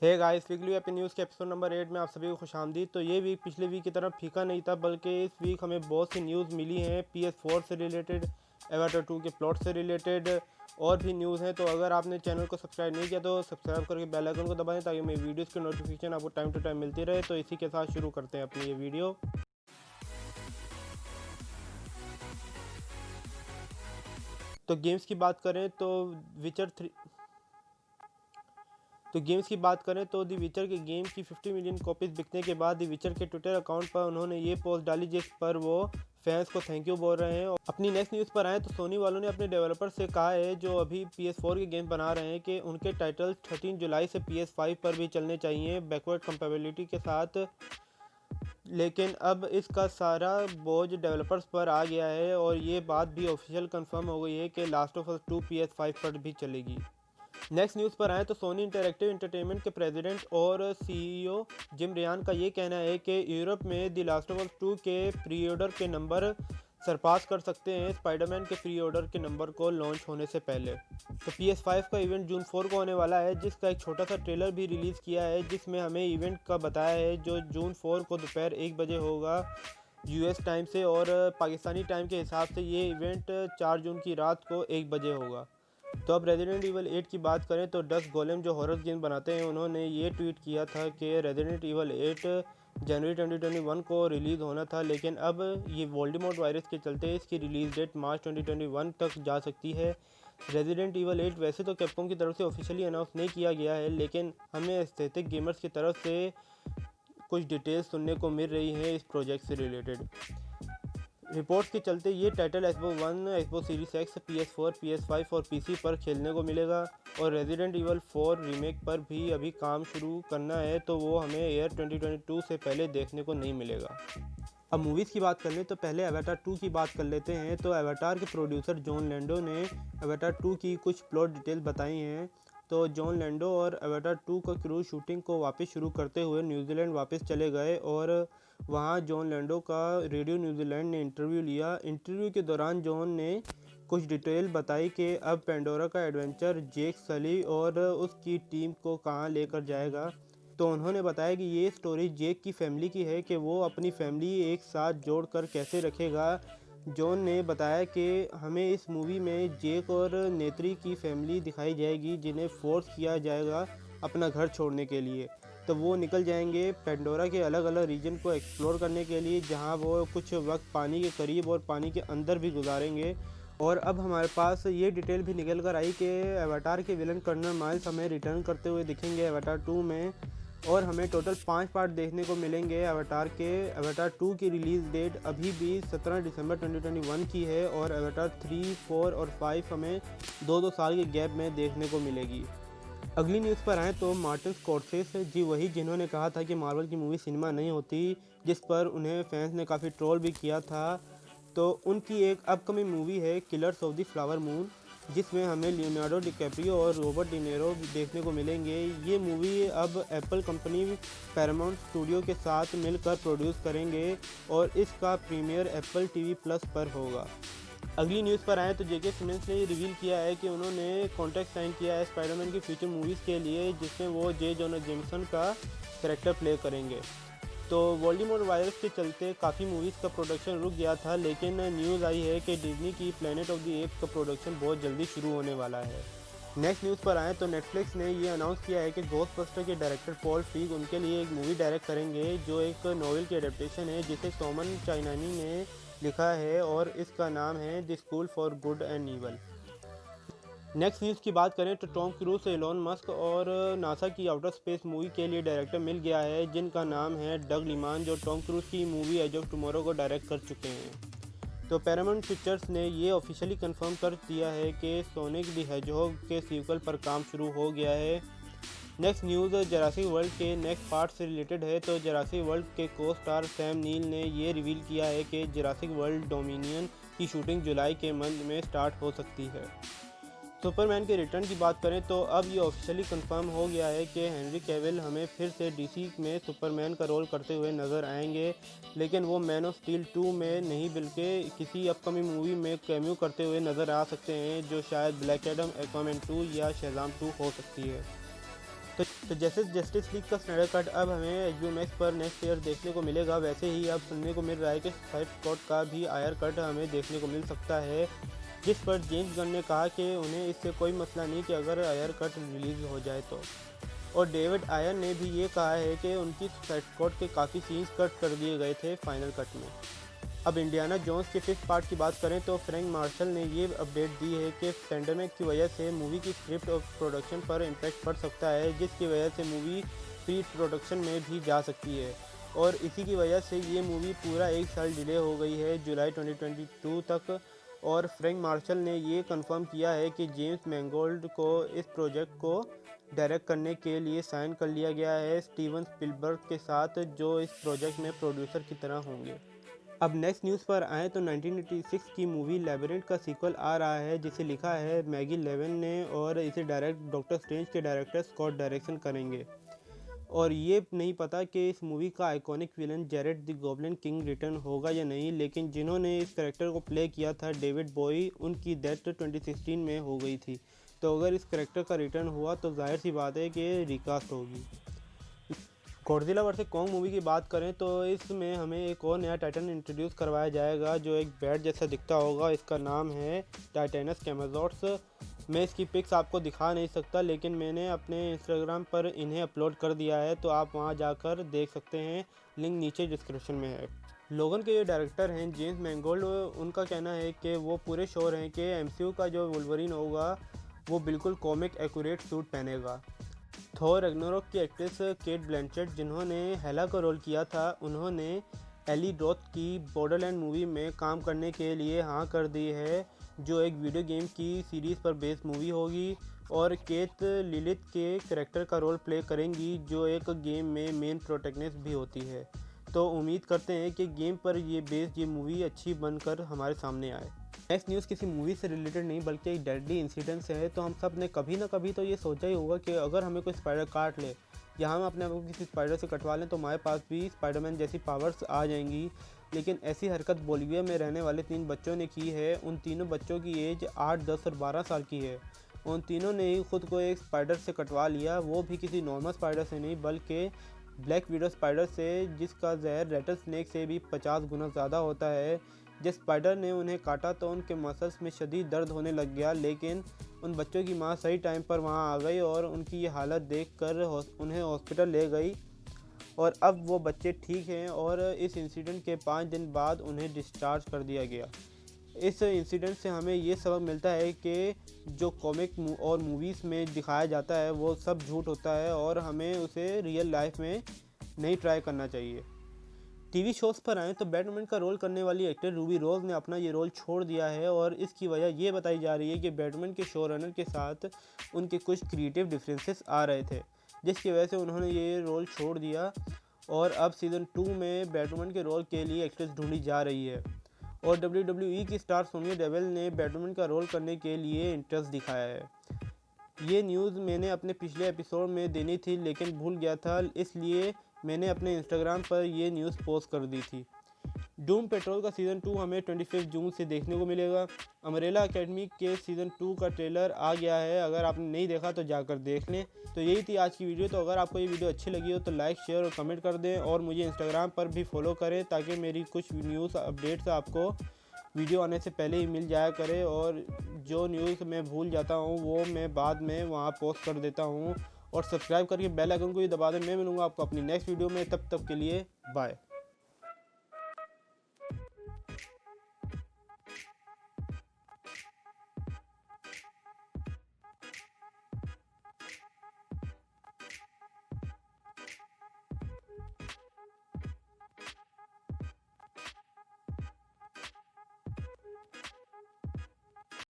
हे guys, weekly happy news के episode number 8 में आप सभी को खुशामदीद। तो ये वीक पिछले वीक की तरह फीका नहीं था, बल्कि इस वीक हमें बहुत सी न्यूज़ मिली हैं PS4 से रिलेटेड, एवाटर 2 के प्लॉट से रिलेटेड और भी न्यूज़ हैं। तो अगर आपने चैनल को सब्सक्राइब नहीं किया तो सब्सक्राइब करके बेल आइकन को दबाएं ताकि मेरी वीडियोज़ की नोटिफिकेशन आपको टाइम टू टाइम मिलती रहे। तो इसी के साथ शुरू करते हैं अपनी ये वीडियो। तो गेम्स की बात करें तो विचर 3 तो गेम्स की बात करें तो द विचर के गेम की 50 मिलियन कॉपीज बिकने के बाद द विचर के ट्विटर अकाउंट पर उन्होंने ये पोस्ट डाली जिस पर वो फैंस को थैंक यू बोल रहे हैं। और अपनी नेक्स्ट न्यूज़ पर आए तो सोनी वालों ने अपने डेवलपर से कहा है जो अभी PS4 के गेम बना रहे हैं कि उनके टाइटल 13 जुलाई से PS5 पर भी चलने चाहिए बैकवर्ड कंपेबिलिटी के साथ। लेकिन अब इसका सारा बोझ डेवलपर्स पर आ गया है और ये बात भी ऑफिशियल कंफर्म हो गई है कि लास्ट ऑफ अस 2 PS5 पर भी चलेगी। नेक्स्ट न्यूज़ पर आए तो सोनी इंटरैक्टिव एंटरटेनमेंट के प्रेसिडेंट और सीईओ जिम रियान का ये कहना है कि यूरोप में द लास्ट ऑफ अस 2 के प्री ऑर्डर के नंबर सरपास कर सकते हैं स्पाइडरमैन के प्री ऑर्डर के नंबर को लॉन्च होने से पहले। तो PS5 का इवेंट जून 4 को होने वाला है, जिसका एक छोटा सा ट्रेलर भी रिलीज़ किया है जिसमें हमें इवेंट का बताया है जो जून 4 को दोपहर 1 बजे होगा यूएस टाइम से, और पाकिस्तानी टाइम के हिसाब से ये इवेंट 4 जून की रात को 1 बजे होगा। तो अब रेजिडेंट इवल 8 की बात करें तो डस्ट गोलेम जो हॉरर गेम बनाते हैं उन्होंने ये ट्वीट किया था कि रेजिडेंट इवल 8 जनवरी 2021 को रिलीज़ होना था, लेकिन अब ये वोल्डेमॉर्ट वायरस के चलते इसकी रिलीज़ डेट मार्च 2021 तक जा सकती है। रेजिडेंट इवल 8 वैसे तो कैप्कॉम की तरफ से ऑफिशियली अनाउंस नहीं किया गया है, लेकिन हमें एस्थेटिक गेमर्स की तरफ से कुछ डिटेल्स सुनने को मिल रही हैं इस प्रोजेक्ट से रिलेटेड। रिपोर्ट्स के चलते ये title Xbox one, Xbox series x, PS4, PS5 और PC पर खेलने को मिलेगा। और रेजिडेंट इवल 4 रीमेक पर भी अभी काम शुरू करना है, तो वो हमें ईयर 2022 से पहले देखने को नहीं मिलेगा। अब मूवीज़ की बात कर लें तो पहले एवाटार 2 की बात कर लेते हैं। तो एवाटार के प्रोड्यूसर जॉन लैंडो ने एवाटार 2 की कुछ प्लॉट डिटेल बताई हैं। तो जॉन लैंडो और एवाटार 2 का क्रू शूटिंग को वापस शुरू करते हुए न्यूजीलैंड वापस चले गए और वहां जॉन लैंडो का रेडियो न्यूजीलैंड ने इंटरव्यू लिया। इंटरव्यू के दौरान जॉन ने कुछ डिटेल बताई कि अब पेंडोरा का एडवेंचर जेक सली और उसकी टीम को कहां लेकर जाएगा। तो उन्होंने बताया कि ये स्टोरी जेक की फैमिली की है कि वो अपनी फैमिली एक साथ जोड़कर कैसे रखेगा। जॉन ने बताया कि हमें इस मूवी में जेक और नेत्री की फैमिली दिखाई जाएगी जिन्हें फोर्स किया जाएगा अपना घर छोड़ने के लिए। तो वो निकल जाएंगे पेंडोरा के अलग अलग रीजन को एक्सप्लोर करने के लिए, जहां वो कुछ वक्त पानी के करीब और पानी के अंदर भी गुजारेंगे। और अब हमारे पास ये डिटेल भी निकल कर आई कि एवाटार के विलन कर्नल माइल्स हमें रिटर्न करते हुए दिखेंगे एवाटार 2 में, और हमें टोटल 5 पार्ट देखने को मिलेंगे एवाटार के। एवाटार 2 की रिलीज़ डेट अभी भी 17 दिसंबर 2021 की है और एवाटार 3, 4 और 5 हमें 2-2 साल के गैप में देखने को मिलेगी। अगली न्यूज़ पर आएँ तो मार्टिन स्कॉर्सेसे जी वही जिन्होंने कहा था कि मार्वल की मूवी सिनेमा नहीं होती, जिस पर उन्हें फैंस ने काफ़ी ट्रोल भी किया था। तो उनकी एक अपकमिंग मूवी है killers of the flower moon, जिसमें हमें लियोनार्डो डिकैप्रियो और रॉबर्ट डिनेरो देखने को मिलेंगे। ये मूवी अब एप्पल कंपनी पैरामाउंट स्टूडियो के साथ मिलकर प्रोड्यूस करेंगे और इसका प्रीमियर एप्पल TV प्लस पर होगा। अगली न्यूज़ पर आए तो जेके सिमन्स ने रिवील किया है कि उन्होंने कॉन्ट्रैक्ट साइन किया है स्पाइडरमैन की फ्यूचर मूवीज़ के लिए, जिसमें वो जे जोना जेमसन का कैरेक्टर प्ले करेंगे। तो वोल्डेमॉर्ट वायरस के चलते काफ़ी मूवीज़ का प्रोडक्शन रुक गया था, लेकिन न्यूज़ आई है कि डिज्नी की प्लैनेट ऑफ द एप्स का प्रोडक्शन बहुत जल्दी शुरू होने वाला है। नेक्स्ट न्यूज़ पर आए तो नेटफ्लिक्स ने ये अनाउंस किया है कि घोस्टबस्टर के डायरेक्टर पॉल फीग उनके लिए एक मूवी डायरेक्ट करेंगे जो एक नॉवेल की एडेप्टेशन है जिसे सोमन चाइनानी ने लिखा है और इसका नाम है the school for good and evil. Next news की बात करें तो टॉम क्रूज से एलोन मस्क और नासा की आउटर स्पेस मूवी के लिए डायरेक्टर मिल गया है जिनका नाम है डग लिमान, जो टॉम क्रूज की मूवी एज ऑफ टुमारो को डायरेक्ट कर चुके हैं। तो पैरामाउंट पिक्चर्स ने ये ऑफिशियली कंफर्म कर दिया है कि सोनिक द हेजहॉग के सीक्वल पर काम शुरू हो गया है। नेक्स्ट न्यूज़ जरासिक वर्ल्ड के नेक्स्ट पार्ट से रिलेटेड है। तो जरासिक वर्ल्ड के को स्टार सैम नील ने ये रिवील किया है कि जरासिक वर्ल्ड डोमिनियन की शूटिंग जुलाई के मंथ में स्टार्ट हो सकती है। सुपरमैन के रिटर्न की बात करें तो अब ये ऑफिशियली कंफर्म हो गया है कि हेनरी कैविल हमें फिर से DC में सुपरमैन का रोल करते हुए नज़र आएंगे, लेकिन वो मैन ऑफ स्टील 2 में नहीं बल्कि किसी अपकमिंग मूवी में कैमियो करते हुए नज़र आ सकते हैं, जो शायद ब्लैक एडम, एक्वामैन 2 या शेज़ाम 2 हो सकती है। तो जैसे जस्टिस लीग का स्नाइडर कट अब हमें HBO मैक्स पर नेक्स्ट ईयर देखने को मिलेगा, वैसे ही अब सुनने को मिल रहा है कि सुसाइड स्क्वाड का भी आयर कट हमें देखने को मिल सकता है, जिस पर जेम्स गन ने कहा कि उन्हें इससे कोई मसला नहीं कि अगर आयर कट रिलीज़ हो जाए तो। और डेविड आयर ने भी ये कहा है कि उनकी सुसाइड स्क्वाड के काफ़ी सीन्स कट कर दिए गए थे फाइनल कट में। अब इंडियाना जोन्स के 5th पार्ट की बात करें तो फ्रैंक मार्शल ने ये अपडेट दी है कि पैंडेमिक की वजह से मूवी की स्क्रिप्ट और प्रोडक्शन पर इम्पैक्ट पड़ सकता है, जिसकी वजह से मूवी प्री प्रोडक्शन में भी जा सकती है और इसी की वजह से ये मूवी पूरा 1 साल डिले हो गई है जुलाई 2022 तक। और फ्रैंक मार्शल ने ये कंफर्म किया है कि जेम्स मैंगोल्ड को इस प्रोजेक्ट को डायरेक्ट करने के लिए साइन कर लिया गया है स्टीवन स्पिलबर्ग के साथ, जो इस प्रोजेक्ट में प्रोड्यूसर की तरह होंगे। अब नेक्स्ट न्यूज़ पर आएँ तो 1986 की मूवी लैबिरिंथ का सीक्वल आ रहा है, जिसे लिखा है मैगी लेविन ने और इसे डायरेक्ट डॉक्टर स्ट्रेंज के डायरेक्टर स्कॉट डायरेक्शन करेंगे। और ये नहीं पता कि इस मूवी का iconic villain Jared the goblin king return होगा या नहीं, लेकिन जिन्होंने इस कैरेक्टर को प्ले किया था डेविड बॉय, उनकी डेथ 2016 में हो गई थी। तो अगर इस कैरेक्टर का रिटर्न हुआ तो जाहिर सी बात है कि रिकास्ट होगी। गॉडजिला वर्सेस कॉन्ग मूवी की बात करें तो इसमें हमें एक और नया टाइटन इंट्रोड्यूस करवाया जाएगा जो एक बैट जैसा दिखता होगा। इसका नाम है टाइटेनस कैमेजॉर्स। मैं इसकी पिक्स आपको दिखा नहीं सकता, लेकिन मैंने अपने इंस्टाग्राम पर इन्हें अपलोड कर दिया है, तो आप वहां जाकर देख सकते हैं। लिंक नीचे डिस्क्रिप्शन में है। लोगन के ये डायरेक्टर हैं जेम्स मैंगोल्ड। उनका कहना है कि वो पूरे श्योर हैं कि MCU का जो वुल्वरीन होगा वो बिल्कुल कॉमिक एक्यूरेट सूट पहनेगा। थॉर रैग्नारोक की एक्ट्रेस केट ब्लैंचेट, जिन्होंने हेला का रोल किया था, उन्होंने एली रोथ की बॉर्डरलैंड मूवी में काम करने के लिए हाँ कर दी है, जो एक वीडियो गेम की सीरीज़ पर बेस्ड मूवी होगी। और केट लिलिथ के कैरेक्टर का रोल प्ले करेंगी, जो एक गेम में मेन प्रोटैगनिस्ट भी होती है। तो उम्मीद करते हैं कि गेम पर ये बेस्ड ये मूवी अच्छी बनकर हमारे सामने आए। नेक्स्ट न्यूज़ किसी मूवी से रिलेटेड नहीं बल्कि एक डेडली इंसिडेंट से है। तो हम सब ने कभी ना कभी तो ये सोचा ही होगा कि अगर हमें कोई स्पाइडर काट ले या हम अपने आप को किसी स्पाइडर से कटवा लें तो हमारे पास भी स्पाइडरमैन जैसी पावर्स आ जाएंगी। लेकिन ऐसी हरकत बोलिविया में रहने वाले 3 बच्चों ने की है। उन तीनों बच्चों की एज 8, 10 और 12 साल की है। उन तीनों ने ही खुद को एक स्पाइडर से कटवा लिया, वो भी किसी नॉर्मल स्पाइडर से नहीं बल्कि ब्लैक विडो स्पाइडर से, जिसका जहर रेटल स्नेक से भी 50 गुना ज़्यादा होता है। जब स्पाइडर ने उन्हें काटा तो उनके मसल्स में शदीद दर्द होने लग गया, लेकिन उन बच्चों की मां सही टाइम पर वहां आ गई और उनकी ये हालत देखकर उन्हें हॉस्पिटल ले गई और अब वो बच्चे ठीक हैं। और इस इंसिडेंट के 5 दिन बाद उन्हें डिस्चार्ज कर दिया गया। इस इंसिडेंट से हमें ये सबक मिलता है कि जो कॉमिक और मूवीज़ में दिखाया जाता है वो सब झूठ होता है और हमें उसे रियल लाइफ में नहीं ट्राई करना चाहिए। टीवी शोज़ पर आएँ तो बैटमैन का रोल करने वाली एक्टर रूबी रोज ने अपना ये रोल छोड़ दिया है और इसकी वजह ये बताई जा रही है कि बैटमैन के शो रनर के साथ उनके कुछ क्रिएटिव डिफरेंसेस आ रहे थे, जिसकी वजह से उन्होंने ये रोल छोड़ दिया। और अब सीज़न 2 में बैटमैन के रोल के लिए एक्ट्रेस ढूंढी जा रही है। और WWE की स्टार सोनिया डेविल ने बैटमैन का रोल करने के लिए इंटरेस्ट दिखाया है। ये न्यूज़ मैंने अपने पिछले एपिसोड में देनी थी लेकिन भूल गया था, इसलिए मैंने अपने इंस्टाग्राम पर ये न्यूज़ पोस्ट कर दी थी। डूम पेट्रोल का सीज़न 2 हमें 25 जून से देखने को मिलेगा। अमरेला एकेडमी के सीज़न 2 का ट्रेलर आ गया है, अगर आपने नहीं देखा तो जाकर देख लें। तो यही थी आज की वीडियो। तो अगर आपको ये वीडियो अच्छी लगी हो तो लाइक, शेयर और कमेंट कर दें और मुझे इंस्टाग्राम पर भी फॉलो करें ताकि मेरी कुछ न्यूज़ अपडेट्स आपको वीडियो आने से पहले ही मिल जाया करे। और जो न्यूज़ मैं भूल जाता हूँ वो मैं बाद में वहाँ पोस्ट कर देता हूँ। और सब्सक्राइब करके बेल आइकन को भी दबा दें। मैं मिलूँगा आपको अपनी नेक्स्ट वीडियो में, तब तक के लिए बाय।